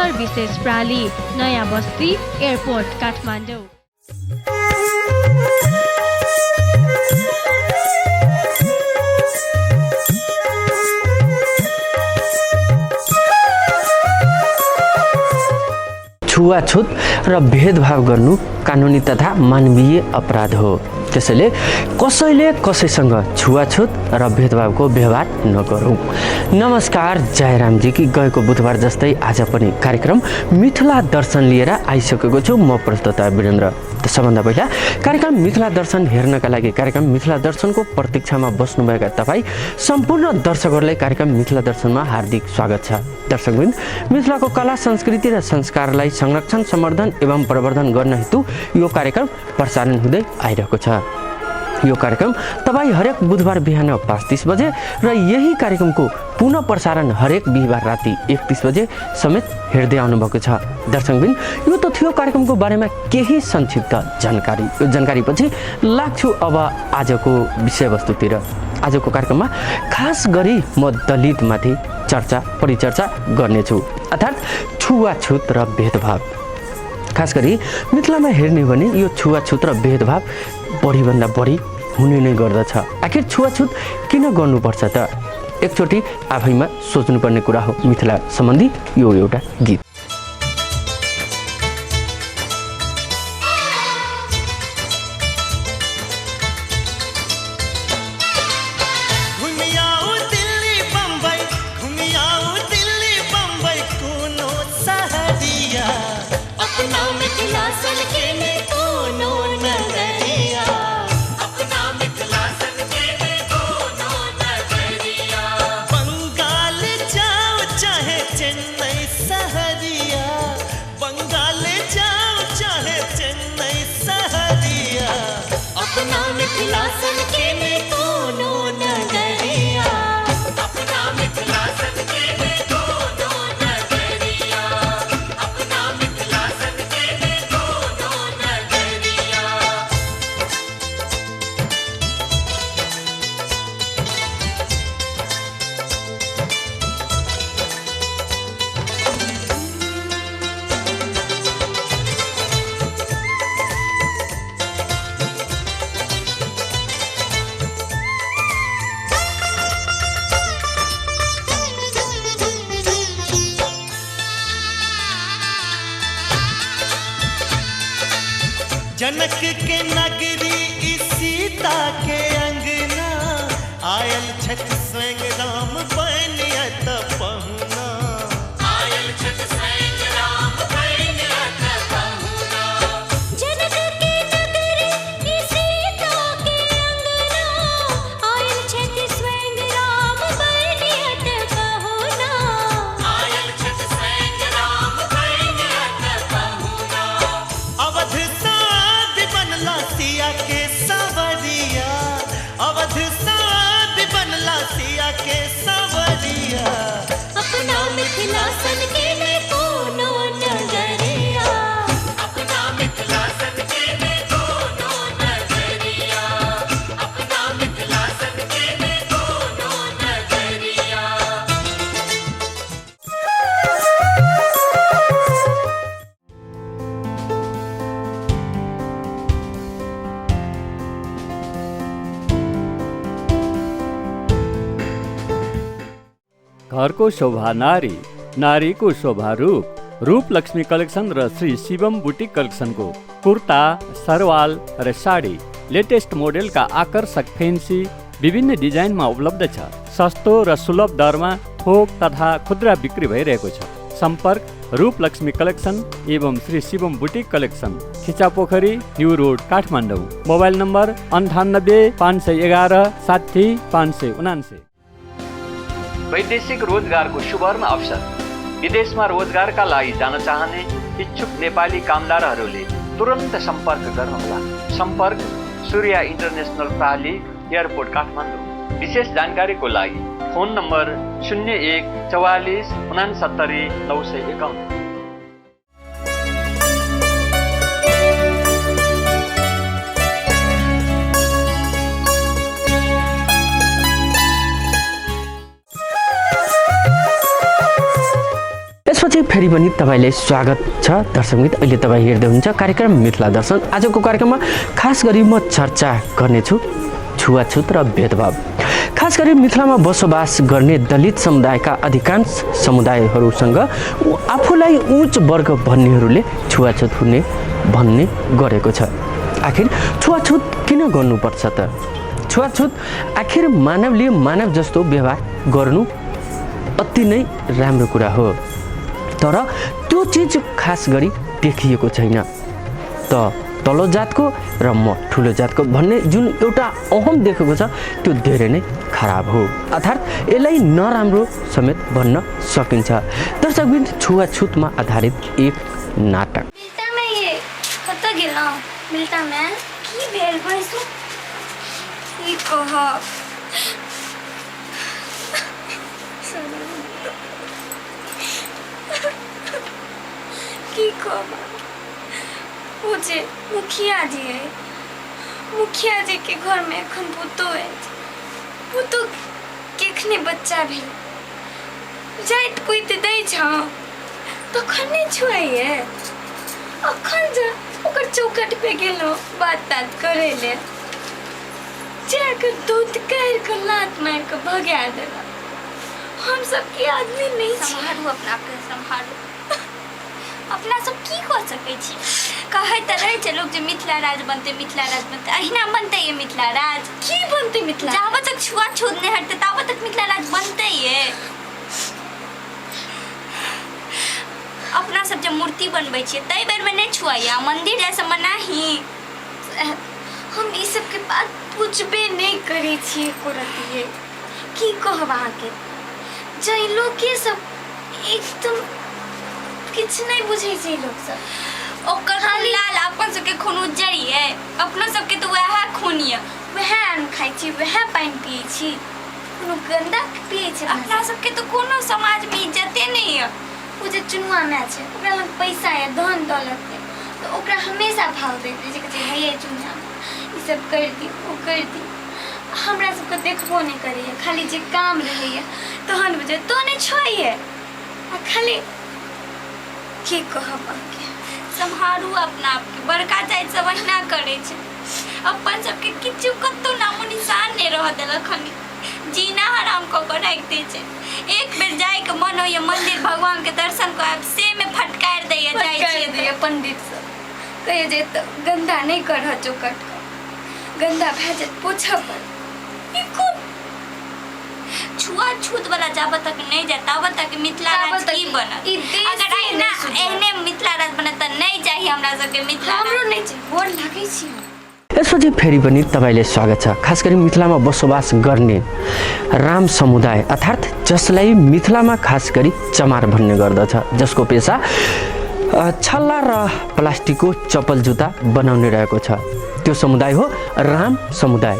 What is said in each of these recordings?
Services प्राली, नयाँ बस्ती, airport Kathmandu. छुवाछुत र भेदभाव गर्नु कानुनी तथा मानवीय अपराध हो। त्यसैले कसैले कसैसँग छुवाछुत र भेदभावको व्यवहार नगरौँ। नमस्कार, जयरामजी कि गएको बुधबार जस्तै आज पनि कार्यक्रम मिथिला दर्शन लिएर आइसकेको छु। म प्रस्तोता वीरेन्द्र। सबभन्दा पहिला कार्यक्रम मिथिला दर्शन हेर्नका लागि कार्यक्रम मिथिला दर्शनको प्रतीक्षामा बस्नुभएका तपाईँ सम्पूर्ण दर्शकहरूलाई कार्यक्रम मिथिला दर्शनमा हार्दिक स्वागत छ। दर्शकवृन्द, मिथिलाको कला, संस्कृति र संस्कारलाई संरक्षण, सम्वर्धन एवं प्रवर्धन गर्न हेतु यो कार्यक्रम प्रसारण हुँदै आइरहेको छ। यो कार्यक्रम तपाईँ हरेक बुधबार बिहान 5:30 बजे र यही कार्यक्रमको पुनः प्रसारण हरेक बिहिबार राति 1:30 बजे समेत हेर्दै आउनुभएको छ। दर्शकबिन, यो त थियो कार्यक्रमको बारेमा केही संक्षिप्त जानकारी। यो जानकारीपछि लाग्छु अब आजको विषयवस्तुतिर। आजको कार्यक्रममा खास गरी म दलितमाथि परिचर्चा गर्नेछु, अर्थात् छुवाछुत र भेदभाव। खास गरी मिथिलामा हेर्ने हो भने यो छुवाछुत र भेदभाव बढीभन्दा बढी हुने नै गर्दछ। आखिर छुवाछुत किन गर्नुपर्छ त? एकचोटि आफैमा सोच्नुपर्ने कुरा हो। मिथिला सम्बन्धी यो एउटा गीत। जनक के नगरी सीता के अंगना, आयल छठ स्वयं राम बनियत पहुना। आयल छठ स्वयं राम बनियत पहुना। जनक के नगरी सीता के अंगना, आयल छठ स्वयं राम बनियत पहुना। आयल छठ स्वयं राम बनियत पहुना। अवध सिया के सवरिया, अवध साध बनला सिया के सवरिया। अपना मिथिला सन के में कोनो नगरिया, अपना मिथिला सन के में कोनो नगरिया, अपना मिथिला सन के में कोनो नगरिया। घरको शोभा नारी, नारीको शोभा रूप। रूप लक्ष्मी कलेक्सन र श्री शिवम बुटिक कलेक्सनको कुर्ता, सरवाल र साडी लेटेस्ट मोडेलका आकर्षक फेन्सी विभिन्न डिजाइनमा उपलब्ध छ। सस्तो र सुलभ दरमा थोक तथा खुद्रा बिक्री भइरहेको छ। सम्पर्क रूप लक्ष्मी कलेक्सन एवं Shri Shivam boutique collection, Khichapokhari, new road, Kathmandu. Mobile number 98 511 60 579। वैदेशिक रोजगारको सुवर्ण अवसर। विदेशमा रोजगारका लागि जान चाहने इच्छुक नेपाली कामदारहरूले तुरन्त सम्पर्क गर्नुहोला। सम्पर्क सूर्य इन्टरनेसनल प्राली, एयरपोर्ट काठमाडौँ। विशेष जानकारीको लागि फोन नम्बर 01 44 69 951। त्यसपछि फेरि फेरि पनि तपाईँलाई स्वागत छ दर्शकमित्र। अहिले तपाईँ हेर्दै हुनुहुन्छ कार्यक्रम मिथिला दर्शन। आजको कार्यक्रममा खास गरी म चर्चा गर्नेछु छुवाछुत र भेदभाव। खास गरी मिथिलामा बसोबास गर्ने दलित समुदायका अधिकांश समुदायहरूसँग आफूलाई उच्च वर्ग भन्नेहरूले छुवाछुत हुने भन्ने गरेको छ। आखिर छुवाछुत किन गर्नुपर्छ त? छुवाछुत आखिर मानवले मानव जस्तो व्यवहार गर्नु अति नै राम्रो कुरा हो, तर त्यो चिज खास गरी देखिएको छैन। त तल्लो जातको र म ठुलो जातको भन्ने जुन एउटा अहम देखेको छ त्यो धेरै नै खराब हो, अर्थात् यसलाई नराम्रो समेत भन्न सकिन्छ। दर्शकबिन छुवाछुतमा आधारित एक नाटक। मिलता में ये कत गेलो मिलता में की भेल भइसु की कह की कह मुझे मुखिया जी के घर में एखन पुतो है, पुतो केखने बच्चा भेल जाइत कोई ते दै छ तखन नहीं छुआइए। अखन जा ओकर चौकट पे गेलो बात करे ले जाकर दूध कैर के लात मार के भगा देला। हम सब के आदमी नहीं छी। संभालू अपना के संभालू। अपना सब की कर सकै छी? कहे त रहे छै लोग जे मिथिला राज बनते अहिना बनते ये मिथिला राज। की बनते मिथिला? जाबे तक छुआछूत नहीं हटते ताबे तक मिथिला राज बनते ये। अपना सब जब मूर्ति बनबै छियै तै बेर में नहीं छुआइया, मंदिर जैसे मनाही। हम ई सब के बात पूछबे नहीं करे छी एको रतिये। की कहब अहाँ के जै लोग के सब एकदम किछ नहीं बुझे छै लोग सब। ओकर लाल अपन सब के खून उज्जरिए, अपना सब के तो वह खून ये, वह अन्न खाइ छी, वह पानि पियै छी, कोनो गंदा पियै छै। अपना सब के तो कोनो समाज में इज्जते नहीं है। ओ जे चुनुआ में छै ओकरा लग पैसा है, धन दौलत है, तो ओकरा हमेशा भाव देते जे कहै है ये चुनुआ ई सब कर दी ओ कर दी। हमरा सबके देखबो नहीं करैए, खाली जे काम रहैए तहन बुझे तो नहीं छोइए। आ खाली की कहब अहाँके संभालू अपना आप के। बड़का जाति सब अहिना करे छै, अपन सबके किछु कतौ नामो निशान नहीं रह देलक हन, जीना हराम कऽ के राखि दै छै। एक बेर जाय के मन होइए मंदिर भगवान के दर्शन करब से में फटकार दैए जाइ छियै पंडित सब कहे जे तो गंदा नहीं करह चौकट गंदा भए जाए पोछा पर। ई कोन छुआछूत वाला जाबे तक नहीं जाए ताबे तक मिथिला राज की बनत? ई देश अगर एहना एहने मिथिला राज बनत त नहीं चाहिए हमरा सबके मिथिला राज। हमरो नहीं छै, गोर लागै छी। यसपछि फेरि पनि तपाईँलाई स्वागत छ। खास गरी मिथिलामा बसोबास गर्ने राम समुदाय अर्थात् जसलाई मिथिलामा खास गरी चमार भन्ने गर्दछ, जसको पेसा छल्ला र प्लास्टिकको चप्पल जुत्ता बनाउने रहेको छ, त्यो समुदाय हो राम समुदाय।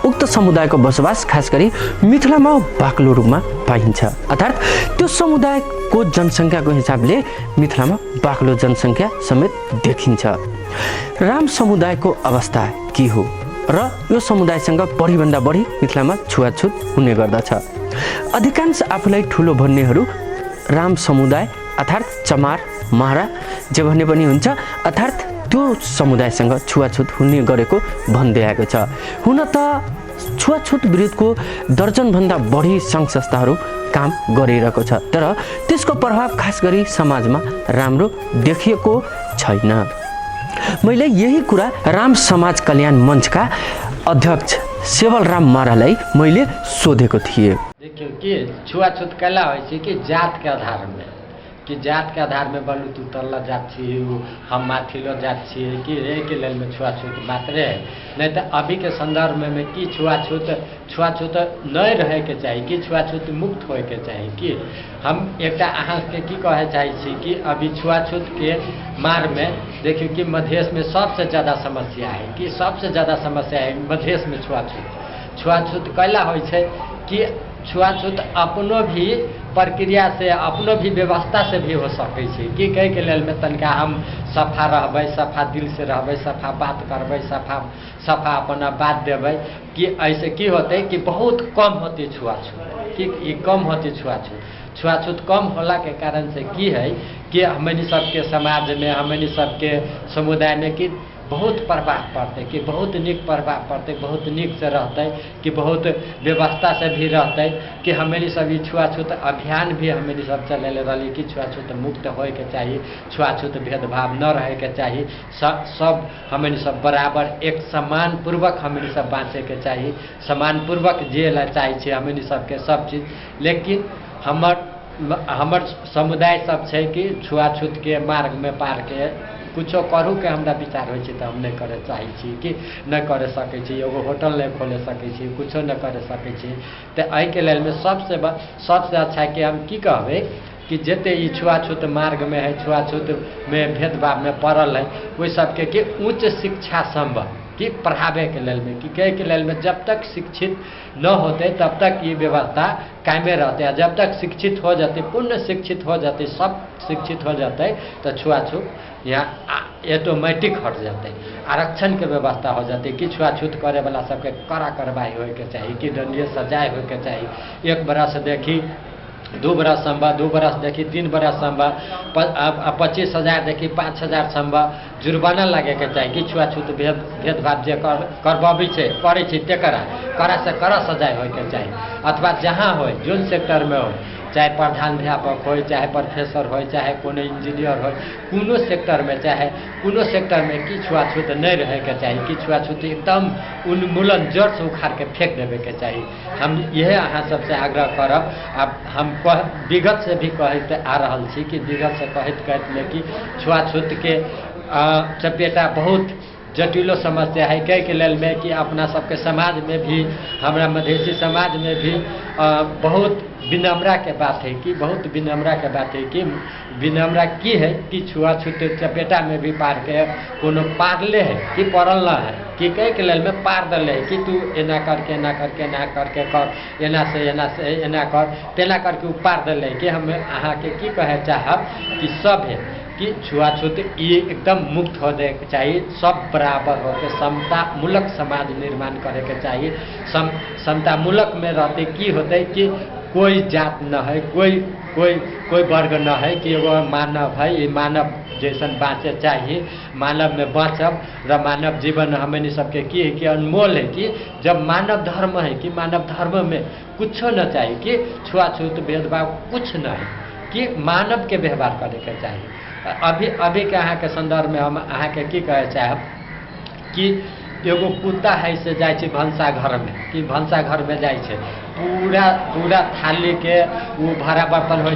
उक्त समुदायको बसोबास खास गरी मिथिलामा बाक्लो रूपमा पाइन्छ, अर्थात् त्यो समुदायको जनसङ्ख्याको हिसाबले मिथिलामा बाक्लो जनसङ्ख्या समेत देखिन्छ। राम समुदायको अवस्था के हो र यो समुदायसँग बढीभन्दा बढी मिथिलामा छुवाछुत हुने गर्दछ। अधिकांश आफूलाई ठुलो भन्नेहरू राम समुदाय अर्थात् चमार महारा जे भन्ने पनि हुन्छ, अर्थात् त्यो समुदायसँग छुवाछुत हुने गरेको भन्दै आएको छ। हुन त छुवाछुत विरुद्धको दर्जनभन्दा बढी सङ्घ संस्थाहरू काम गरिरहेको छ, तर त्यसको प्रभाव खास गरी समाजमा राम्रो देखिएको छैन। मैले यही कुरा राम समाज कल्याण मञ्चका अध्यक्ष सेवलराम मारालाई मैले सोधेको थिएँ। देखियो कि छुआछूत कैला होइ छै कि जात के आधार में, कि जात के आधार में बोलू तू तल्ला जात छी हम माथिलो जात छी कि के लेल में छुआछूत मात्रे है। नहीं तो अभी के संदर्भ में कि छुआछूत नहीं रहे के चाहिए, कि छुआछूत मुक्त होए के चाहिए। कि हम एक अहाँ के की कहे चाहे छी कि अभी छुआछूत के मार में देखियो कि मधेश में सबसे ज़्यादा समस्या है, कि सबसे ज़्यादा समस्या है मधेश में छुआछूत कैला होइ छै कि छुआछूत अपनो भी प्रक्रिया से अपनो भी व्यवस्था से भी हो सकै छै। कि कहे के लेल में तनिका हम सफा रहबै, सफा दिल से रहबै, सफा बात करबै, सफा अपना बात देबै, कि ऐसे की होते कि बहुत कम होते छुआछूत, कि कम होते छुआछूत। छुआछूत कम होला के कारण से की है कि हमनी सबके समाज में हमनी सबके समुदाय में कि बहुत प्रभाव पड़ते, कि बहुत निक प्रभाव पड़ते, बहुत निक से रहते, कि बहुत व्यवस्था से भी रहते, कि हमनी सब छुआछूत अभियान भी हमनी सब चलेले रही कि छुआछूत मुक्त होए के चाहिए, छुआछूत भेदभाव न रहे के चाहिए, सब हमनी सब बराबर एक सम्मान पूर्वक हमनी सब बाँचे के चाहिए, सम्मान पूर्वक जिएला चाहिए हमनी सबके सब चीज। लेकिन हमर समुदाय सब छै कि छुआछूत के मार्ग में पार के कुछो करू के हमरा विचार होइ छै तऽ हम नहीं करे चाहे छी, कि नहीं करे सकै छी, एगो होटल नहीं खोले सकै छी, कुछो नहीं करे सकै छी। तऽ एहि के लेल में सबसे अच्छा कि हम की कहबै कि जते ई छुआछूत मार्ग में है, छुआछूत में भेदभाव में पड़ल है, ओहि सबके कि उच्च शिक्षा संभव कि पढ़ावे के लेल में, कि कहे के लेल में जब तक शिक्षित न होते तब तक ये व्यवस्था कायमे रहते हैं। जब तक शिक्षित हो जाते, पूर्ण शिक्षित हो जाते, सब शिक्षित हो जाते तो छुआछूत यहाँ ऑटोमेटिक हट जाते, आरक्षण के व्यवस्था हो जाती कि छुआछूत करे वाला सबके कड़ा कार्रवाई होए के चाहिए, कि दंडनीय सजाए होए के चाहिए। 1 बरस देखी 2 बरस संभव, 2 बरस देखी 3 बरस संभव, 25,000 देखी 5,000 संभव जुर्माना लगे के चाहिए कि छुआछूत भेदभाव जे करबाबी छै करे छै तेकरा कड़ा से कड़ा सजाए होए के चाहिए। अथवा जहाँ हो जोन सेक्टर में हो, चाहे प्रधानाध्यापक हो, चाहे प्रोफेसर हो, चाहे कोनो इंजीनियर हो, कोनो सेक्टर में चाहे कोनो सेक्टर में कि छुआछूत नहीं रहे के चाहिए, कि छुआछूत एकदम उन्मूलन जड़ से उखाड़ के फेंक देवे के चाहिए। हम यह अहाँ सबसे आग्रह करब। अब हम विगत से भी कहते आ रहा छी कि विगत से कहते कि छुआछूत के चपेटा बहुत जटिलो समस्या है, कहे के लेल में कि अपना सबके समाज में भी, हमारा मधेसी समाज में भी बहुत विनम्रा के बात है, कि बहुत विनम्रा के बात है, कि विनम्रा की है कि छुआछूत चपेटा में भी पार के कोनो पारले है कि पड़ल ना है, कि कहे के लेल में पार दले है कि तू एना करके एना करके एना करके कर, एना से एना कर, तेना करके पार दले कि हम अहाँ के की कहे चाहब कि सब है कि छुआछूत ये एकदम मुक्त हो जाए के चाहिए, सब बराबर हो के समता मूलक समाज निर्माण करे के चाहिए। समता मूलक में रहते की होते कि कोई जात न है, कोई वर्ग न है, कि एगो मानव है, ये मानव जैसन बाँचे चाहिए, मानव में बाँचब र मानव जीवन हमनी सबके की है कि अनमोल है, कि जब मानव धर्म है कि मानव धर्म में कुछ न चाहिए, कि छुआछूत भेदभाव कुछ न है, कि मानव के व्यवहार करे के चाहिए। अभी के अहाँ के संदर्भ में हम अहाँ के की कहे चाहब कि एगो कुत्ता है से जाए छै भंसा घर में, कि भंसा घर में जाए छै पूरा थाली के वो भरा बर्तन हो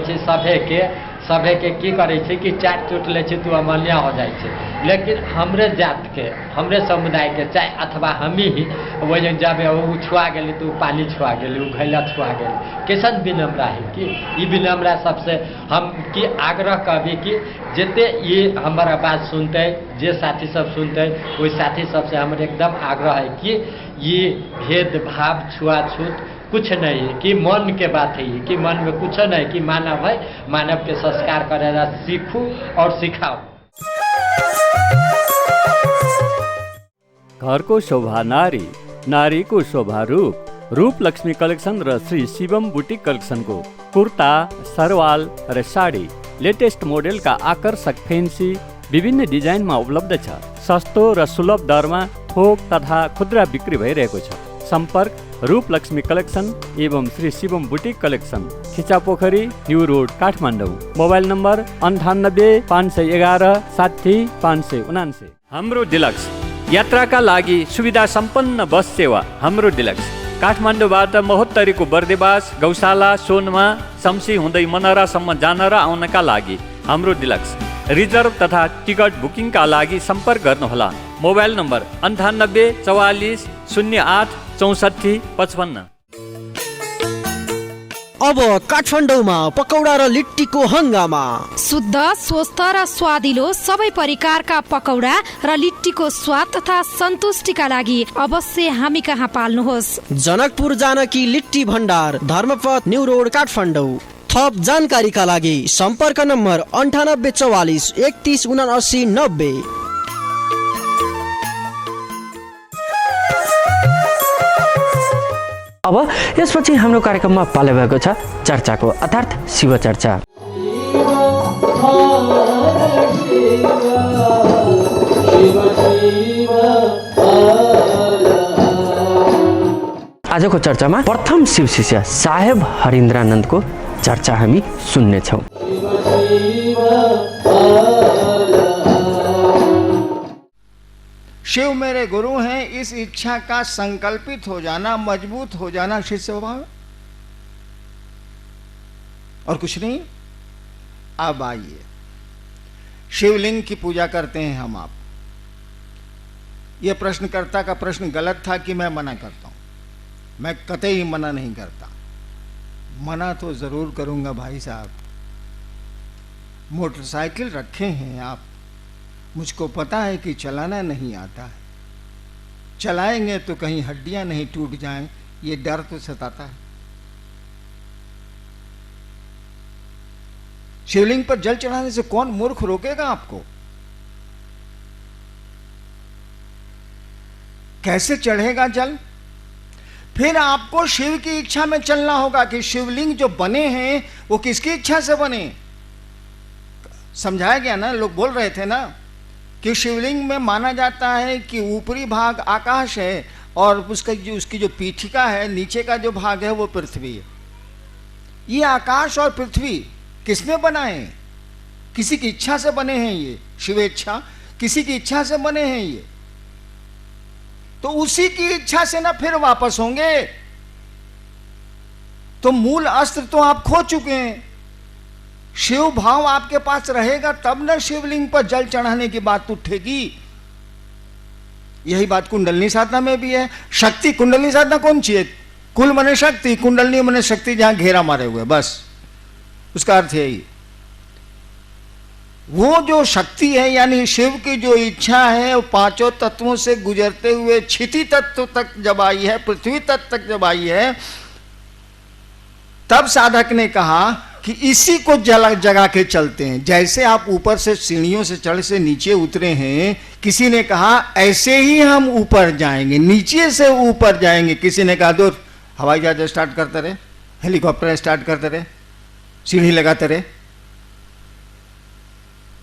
सभे के की करे छै कि चाट चुट ले छै तो अमान्य हो जाए छै। लेकिन हमरे जात के, हमरे समुदाय के चाहे अथवा हम ही वही जब वो छुआ गए तो पानी छुआ गए, वो घैला छुआ गए, कैसन विनम्रा है कि ये विनम्रा सबसे हम की आग्रह कभी कि जिते ये हमारा बात सुनते, जे साथी सब सुनते, वही साथी सबसे हमारे एकदम आग्रह है कि ये भेदभाव छुआछूत कुछ नहीं है, कि मन के बात है, कि मन में कुछ नहीं, कि मानव है, मानव के संस्कार करेगा सीखू और सिखाओ। घर को शोभा नारी, नारी को शोभा रूप, रूप लक्ष्मी कलेक्सन र श्री शिवम बुटीक कलेक्सन को कुर्ता, सरवाल र साडी लेटेस्ट मोडेल का आकर्षक फैंसी विभिन्न डिजाइन में उपलब्ध छ। सस्तो र सुलभ दरमा थोक तथा खुद्रा बिक्री भइरहेको छ। संपर्क रूप लक्ष्मी कलेक्सन एवं Shri Shivam boutique collection, Khicha Pokhari, new road, Kathmandu. Mobile number 98 511 60 579। हाम्रो डिलक्स यात्राका लागि सुविधा सम्पन्न बस सेवा। हाम्रो डिलक्स काठमाडौँबाट महोत्तरीको बर्देवास, गौशाला, सोनमा, शम्सी हुँदै मनरासम्म जान र आउनका लागि हाम्रो डिलक्स। रिजर्भ तथा टिकट बुकिङका लागि सम्पर्क गर्नुहोला। Mobile number 98 44 08 64 55। अब काठमाडौँमा पकौडा र लिट्टीको हंगामा। शुद्ध, स्वस्थ र स्वादिलो सबै प्रकारका पकौडा र लिट्टीको स्वाद तथा सन्तुष्टिका लागि अवश्य हामी कहाँ पाल्नुहोस्। जनकपुर जानकी लिट्टी भण्डार, धर्मपथ, न्यू रोड, काठमाडौँ। थप जानकारीका लागि सम्पर्क नम्बर 98 44 31 79 90। अब यसपछि हाम्रो कार्यक्रममा पाले भएको छ चर्चाको अर्थात् शिव चर्चा। आजको चर्चामा प्रथम शिव शिष्य साहेब हरिन्द्रानन्दको चर्चा हामी सुन्नेछौँ। शिव मेरे गुरु हैं, इस इच्छा का संकल्पित हो जाना, मजबूत हो जाना शिष्य स्वभाव है और कुछ नहीं। अब आइए, शिवलिंग की पूजा करते हैं हम आप। यह प्रश्नकर्ता का प्रश्न गलत था कि मैं मना करता हूं। मैं कतई मना नहीं करता, मना तो जरूर करूंगा भाई साहब। मोटरसाइकिल रखे हैं आप, मुझको पता है कि चलाना नहीं आता है। चलाएंगे तो कहीं हड्डियां नहीं टूट जाएं, ये डर तो सताता है। शिवलिंग पर जल चढ़ाने से कौन मूर्ख रोकेगा आपको? कैसे चढ़ेगा जल? फिर आपको शिव की इच्छा में चलना होगा कि शिवलिंग जो बने हैं वो किसकी इच्छा से बने। समझाया गया ना, लोग बोल रहे थे ना कि शिवलिंग में माना जाता है कि ऊपरी भाग आकाश है और उसकी जो पीठिका है, नीचे का जो भाग है वो पृथ्वी है। ये आकाश और पृथ्वी किसने बनाए? किसी की इच्छा से बने हैं। ये शिवेच्छा, किसी की इच्छा से बने हैं ये। तो उसी की इच्छा से ना फिर वापस होंगे। तो मूल अस्त्र तो आप खो चुके हैं। शिव भाव आपके पास रहेगा तब ना शिवलिंग पर जल चढ़ाने की बात उठेगी। यही बात कुंडलनी साधना में भी है। शक्ति, कुंडलनी साधना कौन चाहिए? कुल मने शक्ति, कुंडलनी मने शक्ति जहां घेरा मारे हुए, बस उसका अर्थ यही। वो जो शक्ति है यानी शिव की जो इच्छा है वो पांचों तत्वों से गुजरते हुए क्षिति तत्व तक जब आई है, पृथ्वी तत्व तक जब आई है, तब साधक ने कहा कि इसी को जगा के चलते हैं। जैसे आप ऊपर से सीढ़ियों से चढ़ से नीचे उतरे हैं, किसी ने कहा ऐसे ही हम ऊपर जाएंगे, नीचे से ऊपर जाएंगे। किसी ने कहा दो हवाई जहाज स्टार्ट करते रहे, हेलीकॉप्टर स्टार्ट करते रहे, सीढ़ी लगाते रहे।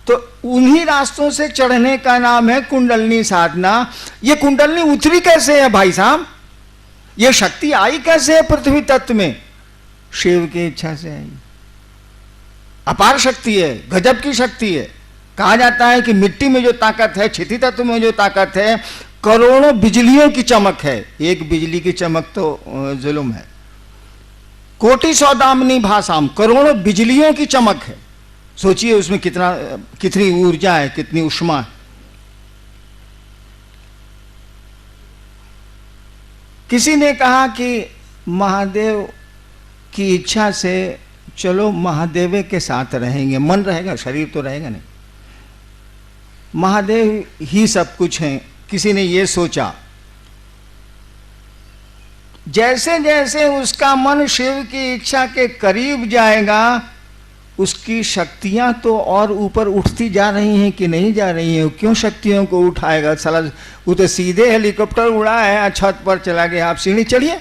तो उन्हीं रास्तों से चढ़ने का नाम है कुंडलनी साधना। ये कुंडलनी उतरी कैसे है भाई साहब? ये शक्ति आई कैसे है पृथ्वी तत्व में? शिव की इच्छा से आई। अपार शक्ति है, गजब की शक्ति है। कहा जाता है कि मिट्टी में जो ताकत है, क्षिति तत्व में जो ताकत है, करोड़ों बिजलियों की चमक है। एक बिजली की चमक तो जुल्म है। कोटि सौदामिनी भाषाम, करोड़ों बिजलियों की चमक है। सोचिए उसमें कितनी ऊर्जा है, कितनी उष्मा है। किसी ने कहा कि महादेव की इच्छा से चलो महादेव के साथ रहेंगे। मन रहेगा, शरीर तो रहेगा नहीं। महादेव ही सब कुछ हैं। किसी ने ये सोचा। जैसे जैसे उसका मन शिव की इच्छा के करीब जाएगा, उसकी शक्तियां तो और ऊपर उठती जा रही हैं कि नहीं जा रही हैं? क्यों शक्तियों को उठाएगा? साला वो तो सीधे हेलीकॉप्टर उड़ा है, छत पर चला गया। आप सीढ़ी चढ़िए,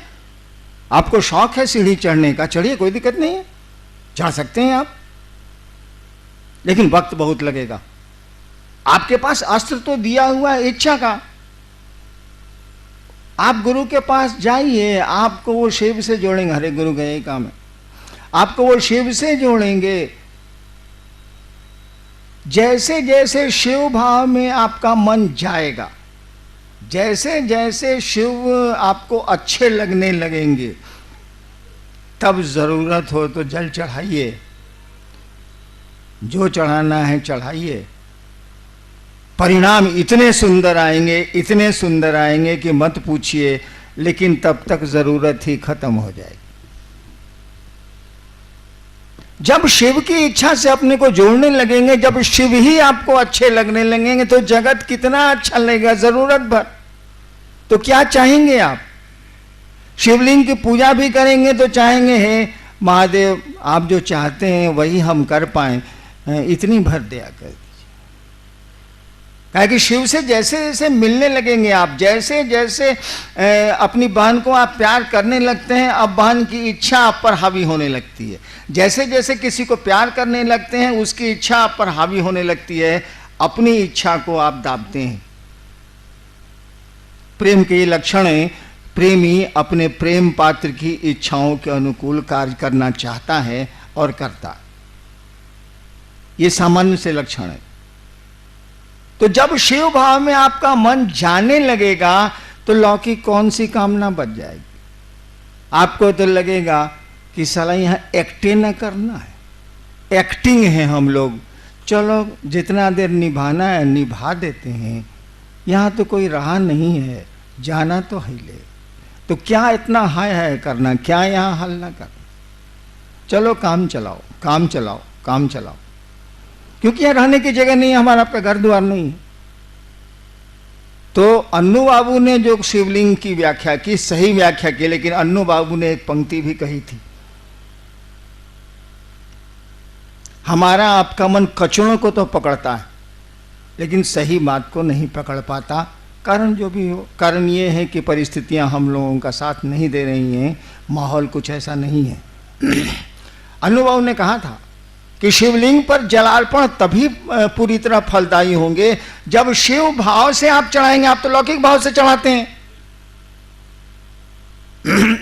आपको शौक है सीढ़ी चढ़ने का, चढ़िए, कोई दिक्कत नहीं है, चढ़ सकते हैं आप। लेकिन वक्त बहुत लगेगा। आपके पास अस्त्र तो दिया हुआ है इच्छा का। आप गुरु के पास जाइए, आपको वो शिव से जोड़ेंगे। हरे गुरु का यही काम है, आपको वो शिव से जोड़ेंगे। जैसे जैसे शिव भाव में आपका मन जाएगा, जैसे जैसे शिव आपको अच्छे लगने लगेंगे, तब जरूरत हो तो जल चढ़ाइए, जो चढ़ाना है चढ़ाइए। परिणाम इतने सुंदर आएंगे, इतने सुंदर आएंगे कि मत पूछिए। लेकिन तब तक जरूरत ही खत्म हो जाएगी। जब शिव की इच्छा से अपने को जोड़ने लगेंगे, जब शिव ही आपको अच्छे लगने लगेंगे, तो जगत कितना अच्छा लगेगा जरूरत भर। तो क्या चाहेंगे आप? शिवलिंग की पूजा भी करेंगे तो चाहेंगे हे महादेव आप जो चाहते हैं वही हम कर पाए, इतनी भर दया कर दीजिए। काहे कि शिव से जैसे जैसे मिलने लगेंगे आप, जैसे जैसे अपनी बहन को आप प्यार करने लगते हैं, अब बहन की इच्छा आप पर हावी होने लगती है। जैसे जैसे किसी को प्यार करने लगते हैं उसकी इच्छा आप पर हावी होने लगती है, अपनी इच्छा को आप दाबते हैं। प्रेम के ये लक्षण हैं। प्रेमी अपने प्रेम पात्र की इच्छाओं के अनुकूल कार्य करना चाहता है और करता है। ये सामान्य से लक्षण है। तो जब शिव भाव में आपका मन जाने लगेगा तो लौकिक कौन सी कामना बच जाएगी। आपको तो लगेगा कि साला यहां एक्टिंग न करना है, एक्टिंग है हम लोग, चलो जितना देर निभाना है निभा देते हैं, यहां तो कोई रहा नहीं है, जाना तो है ले, तो क्या इतना हाय हाय करना, क्या यहां हल्ला करना, चलो काम चलाओ काम चलाओ काम चलाओ, क्योंकि यहां रहने की जगह नहीं है, हमारा आपका घर द्वार नहीं है। तो अन्नू बाबू ने जो शिवलिंग की व्याख्या की, सही व्याख्या की, लेकिन अन्नू बाबू ने एक पंक्ति भी कही थी, हमारा आपका मन कचड़ों को तो पकड़ता है लेकिन सही बात को नहीं पकड़ पाता। कारण जो भी हो, कारण ये है कि परिस्थितियां हम लोगों का साथ नहीं दे रही हैं, माहौल कुछ ऐसा नहीं है। अन्नू बाबू ने कहा था कि शिवलिंग पर जलार्पण तभी पूरी तरह फलदायी होंगे जब शिव भाव से आप चढ़ाएंगे। आप तो लौकिक भाव से चढ़ाते हैं,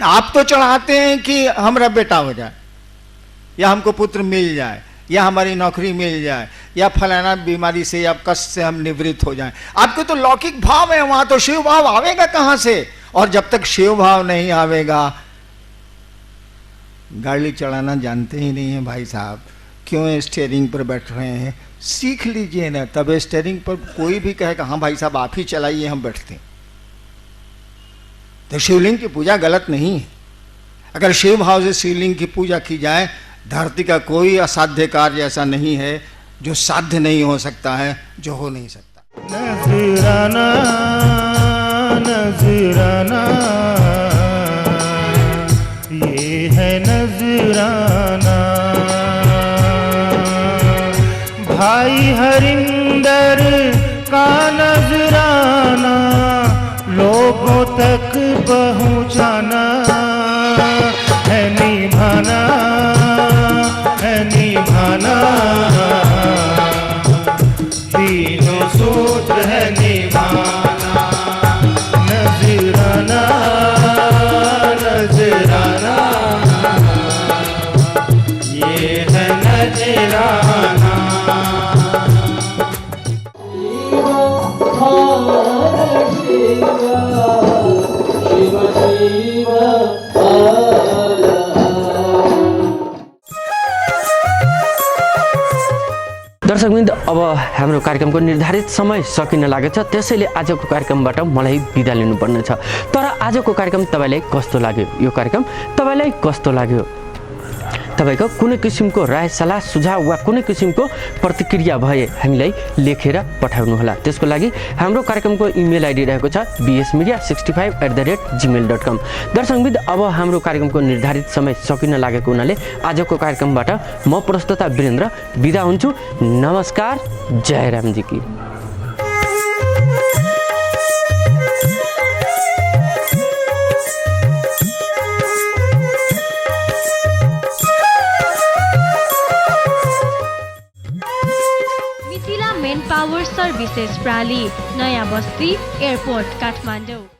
आप तो चढ़ाते हैं कि हमारा बेटा हो जाए, या हमको पुत्र मिल जाए, या हमारी नौकरी मिल जाए, या फलाना बीमारी से या कष्ट से हम निवृत्त हो जाएं। आपके तो लौकिक भाव है, वहां तो शिव भाव आवेगा कहां से। और जब तक शिव भाव नहीं आवेगा, गाड़ी चलाना जानते ही नहीं है भाई साहब, क्यों स्टीयरिंग पर बैठ रहे हैं, सीख लीजिए ना, तब स्टीयरिंग पर कोई भी कहेगा हाँ भाई साहब आप ही चलाइए, हम बैठते हैं। तो शिवलिंग की पूजा गलत नहीं है। अगर शिव भाव से शिवलिंग की पूजा की जाए, धरती का कोई असाध्य कार्य ऐसा नहीं है जो साध्य नहीं हो सकता है, जो हो नहीं सकता। नजराना नजराना ये है नजराना, भाई हरिंदर का नजराना लोगों तक पहुँचाना है, निभाना है निभाना, तीनों सूत्र है निभाना। नजराना नजराना ये है नजराना। दर्शकवृन्द, अब हाम्रो कार्यक्रमको निर्धारित समय सकिन लागेछ, त्यसैले आजको कार्यक्रमबाट मलाई बिदा लिनुपर्ने छ। तर आजको कार्यक्रम तपाईँलाई कस्तो लाग्यो, यो कार्यक्रम तपाईँलाई कस्तो लाग्यो, तपाईँको कुनै किसिमको राय सल्लाह सुझाव वा कुनै किसिमको प्रतिक्रिया भए हामीलाई लेखेर पठाउनुहोला। त्यसको लागि हाम्रो कार्यक्रमको इमेल आइडी रहेको छ bsmedia65@gmail.com। दर्शकवृन्द, अब हाम्रो कार्यक्रमको निर्धारित समय सकिन लागेको हुनाले आजको कार्यक्रमबाट म प्रस्तोता वीरेन्द्र बिदा हुन्छु। नमस्कार, जय रामजी की। पावर सर्भिसेस प्राली, नयाँ बस्ती, एयरपोर्ट, काठमाडौँ।